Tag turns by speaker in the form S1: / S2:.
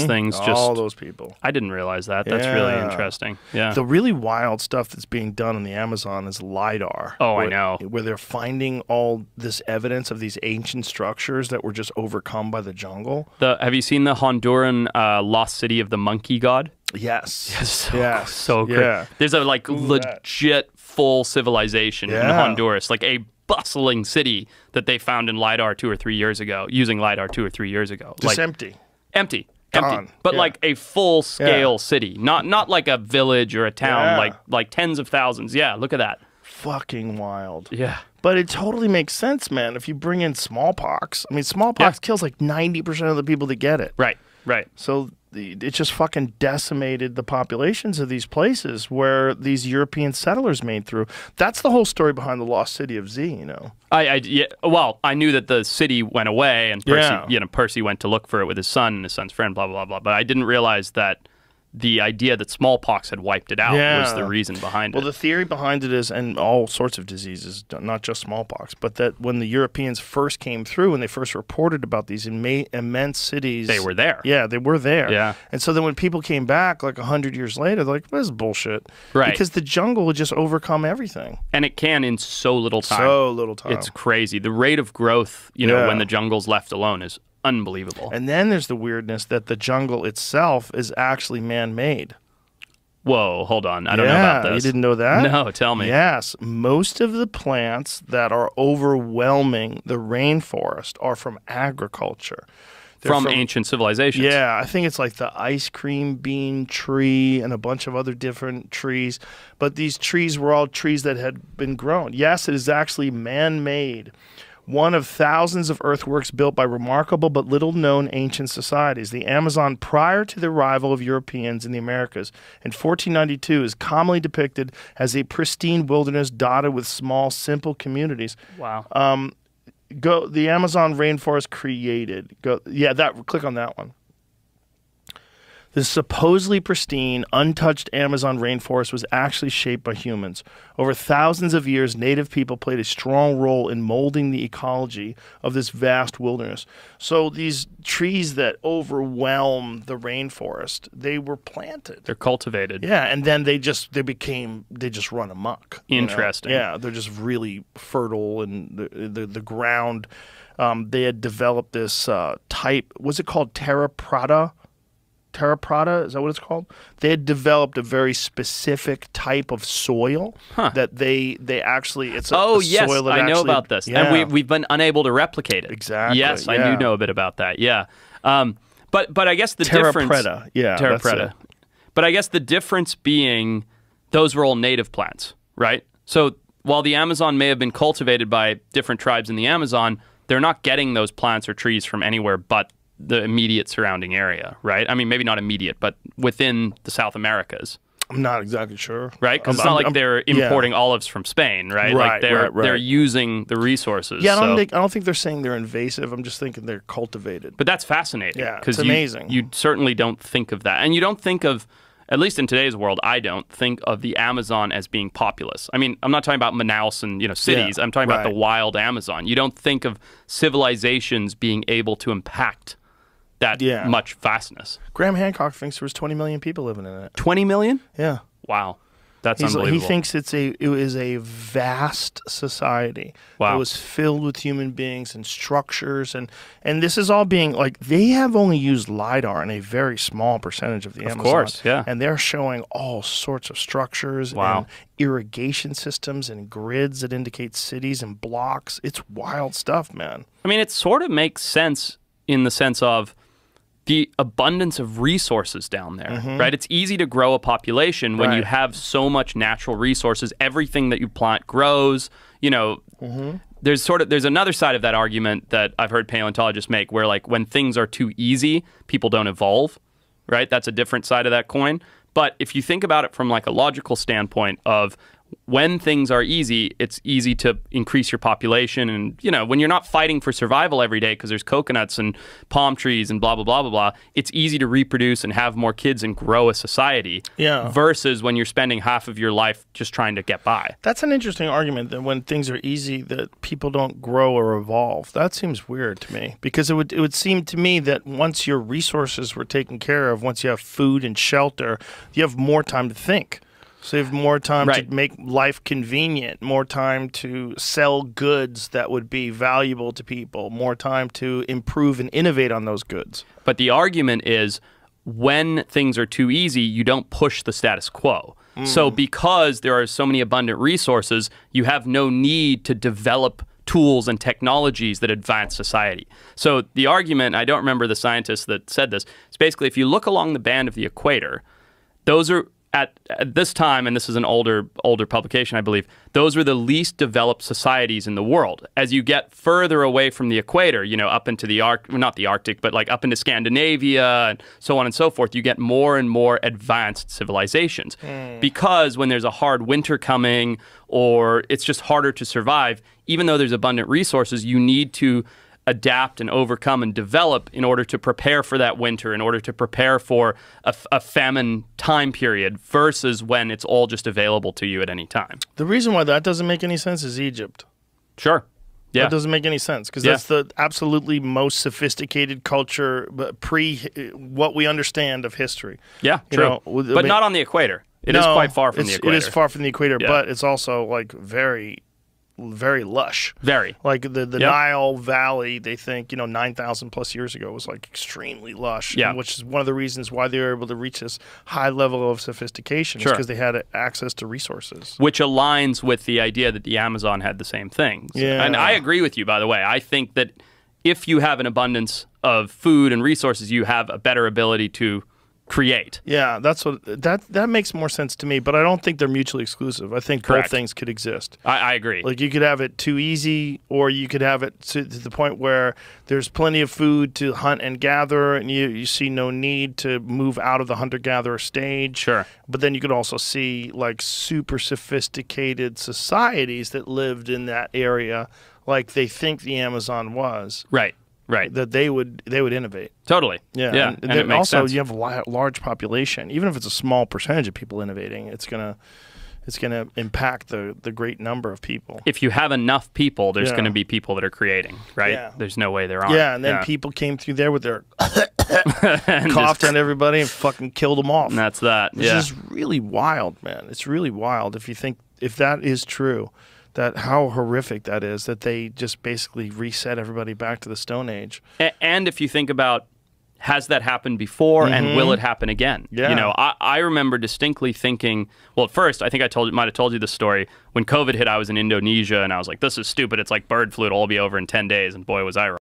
S1: maps things.
S2: All those people.
S1: I didn't realize that. That's really interesting. Yeah.
S2: The really wild stuff that's being done in the Amazon is Lidar.
S1: Oh, I know.
S2: Where they're finding all this evidence of these ancient structures that were just overcome by the jungle.
S1: Have you seen the Honduran lost city of the monkey god?
S2: Yes.
S1: So great.
S2: Yeah.
S1: There's a legit full civilization in Honduras, like a bustling city that they found in Lidar 2 or 3 years ago, using Lidar 2 or 3 years ago.
S2: Just empty.
S1: Empty.
S2: Gone.
S1: But like a full scale city, not like a village or a town, like tens of thousands. Yeah, look at that.
S2: Fucking wild.
S1: Yeah.
S2: But it totally makes sense, man. If you bring in smallpox, I mean, smallpox kills like 90% of the people that get it.
S1: Right.
S2: So it just fucking decimated the populations of these places where these European settlers made through. That's the whole story behind the lost city of Z, you know.
S1: Well, I knew that the city went away and Percy went to look for it with his son and his son's friend, blah, blah, blah. But I didn't realize that the idea that smallpox had wiped it out was the reason behind it.
S2: Well, the theory behind it is, and all sorts of diseases, not just smallpox, but that when the Europeans first came through and they first reported about these immense cities...
S1: They were there.
S2: Yeah, they were there.
S1: Yeah.
S2: And so then when people came back like 100 years later, they're like, this is bullshit.
S1: Right.
S2: Because the jungle would just overcome everything.
S1: And it can in so little time.
S2: So little time.
S1: It's crazy. The rate of growth, when the jungle's left alone is unbelievable.
S2: And then there's the weirdness that the jungle itself is actually man-made.
S1: Whoa, hold on. I don't know about this.
S2: You didn't know that?
S1: No, tell me.
S2: Yes. Most of the plants that are overwhelming the rainforest are from agriculture.
S1: From ancient civilizations.
S2: Yeah, I think it's like the ice cream bean tree and a bunch of other different trees. But these trees were all trees that had been grown. Yes, it is actually man-made. One of thousands of earthworks built by remarkable but little-known ancient societies. The Amazon, prior to the arrival of Europeans in the Americas in 1492, is commonly depicted as a pristine wilderness dotted with small, simple communities.
S1: Wow.
S2: The Amazon rainforest created. Click on that one. The supposedly pristine, untouched Amazon rainforest was actually shaped by humans. Over thousands of years, native people played a strong role in molding the ecology of this vast wilderness. So these trees that overwhelm the rainforest, they were planted.
S1: They're cultivated.
S2: Yeah, and then they just run amok.
S1: Interesting.
S2: Yeah, they're just really fertile, and the ground. They had developed this type. Was it called terra preta? Terra preta, is that what it's called? They had developed a very specific type of soil that they actually, it's a soil that
S1: I know about this.
S2: Yeah.
S1: And we've been unable to replicate it.
S2: Exactly.
S1: Yes, I do know a bit about that. Yeah. But I guess the difference...
S2: Terra preta. Yeah.
S1: Terra preta. But I guess the difference being those were all native plants, right? So while the Amazon may have been cultivated by different tribes in the Amazon, they're not getting those plants or trees from anywhere but the immediate surrounding area, right? I mean, maybe not immediate, but within the South Americas.
S2: I'm not exactly sure.
S1: Right? Because it's not like they're importing olives from Spain, right? Like they're using the resources.
S2: Yeah, I don't think they're saying they're invasive. I'm just thinking they're cultivated.
S1: But that's fascinating.
S2: Yeah, it's amazing.
S1: You certainly don't think of that. And you don't think of, at least in today's world, I don't think of the Amazon as being populous. I mean, I'm not talking about Manaus and cities. Yeah, I'm talking about the wild Amazon. You don't think of civilizations being able to impact that much vastness.
S2: Graham Hancock thinks there was 20 million people living in it.
S1: 20 million?
S2: Yeah.
S1: Wow. That's unbelievable.
S2: He thinks it is a vast society that was filled with human beings and structures, and this is all being like, they have only used Lidar in a very small percentage of the Amazon. Of
S1: course, yeah.
S2: And they're showing all sorts of structures and irrigation systems and grids that indicate cities and blocks. It's wild stuff, man.
S1: I mean, it sort of makes sense in the sense of the abundance of resources down there, right? It's easy to grow a population when you have so much natural resources. Everything that you plant grows. There's another side of that argument that I've heard paleontologists make, where like when things are too easy, people don't evolve, right? That's a different side of that coin. But if you think about it from like a logical standpoint of when things are easy, it's easy to increase your population. And, you know, when you're not fighting for survival every day because there's coconuts and palm trees and blah, blah, blah, blah, blah, it's easy to reproduce and have more kids and grow a society.
S2: Yeah.
S1: Versus when you're spending half of your life just trying to get by.
S2: That's an interesting argument, that when things are easy, that people don't grow or evolve. That seems weird to me, because it would seem to me that once your resources were taken care of, once you have food and shelter, you have more time to think. So you have more time to make life convenient, more time to sell goods that would be valuable to people, more time to improve and innovate on those goods.
S1: But the argument is, when things are too easy, you don't push the status quo. So because there are so many abundant resources, you have no need to develop tools and technologies that advance society. So the argument, I don't remember the scientist that said this, is basically if you look along the band of the equator, those are at this time, and this is an older publication, I believe, those were the least developed societies in the world. As you get further away from the equator, you know, up into the not the Arctic, but like up into Scandinavia and so on and so forth, you get more and more advanced civilizations. Because when there's a hard winter coming, or it's just harder to survive, even though there's abundant resources, you need to adapt and overcome and develop in order to prepare for that winter, in order to prepare for a famine time period, versus when it's all just available to you at any time.
S2: The reason why that doesn't make any sense is Egypt.
S1: Sure. Yeah.
S2: That doesn't make any sense, because that's the absolutely most sophisticated culture pre what we understand of history.
S1: Yeah, true. But not on the equator. It is quite far from the equator.
S2: It is far from the equator, but it's also like very lush.
S1: Very.
S2: Like the Nile Valley, they think, 9,000 plus years ago was like extremely lush.
S1: Yeah.
S2: Which is one of the reasons why they were able to reach this high level of sophistication. Because they had access to resources.
S1: Which aligns with the idea that the Amazon had the same things.
S2: Yeah.
S1: And I agree with you, by the way. I think that if you have an abundance of food and resources, you have a better ability to create.
S2: Yeah, that's what that makes more sense to me, but I don't think they're mutually exclusive. I think both things could exist.
S1: I agree.
S2: Like, you could have it too easy, or you could have it to the point where there's plenty of food to hunt and gather, and you see no need to move out of the hunter-gatherer stage.
S1: Sure.
S2: But then you could also see like super sophisticated societies that lived in that area, like they think the Amazon was.
S1: Right. Right.
S2: That they would innovate.
S1: Totally.
S2: Yeah.
S1: And it makes
S2: also
S1: sense.
S2: You have a large population. Even if it's a small percentage of people innovating, it's gonna impact the great number of people.
S1: If you have enough people, there's going to be people that are creating, right?
S2: Yeah.
S1: There's no way there aren't.
S2: Yeah, and then people came through there with their coughed on everybody and fucking killed them off.
S1: And that's that.
S2: This is really wild, man. It's really wild if that is true. How horrific that is, that they just basically reset everybody back to the Stone Age.
S1: And if you think about, has that happened before, and will it happen again?
S2: Yeah.
S1: I remember distinctly thinking, well, at first, I think I might have told you this story. When COVID hit, I was in Indonesia, and I was like, this is stupid. It's like bird flu. It'll all be over in 10 days. And boy, was I wrong.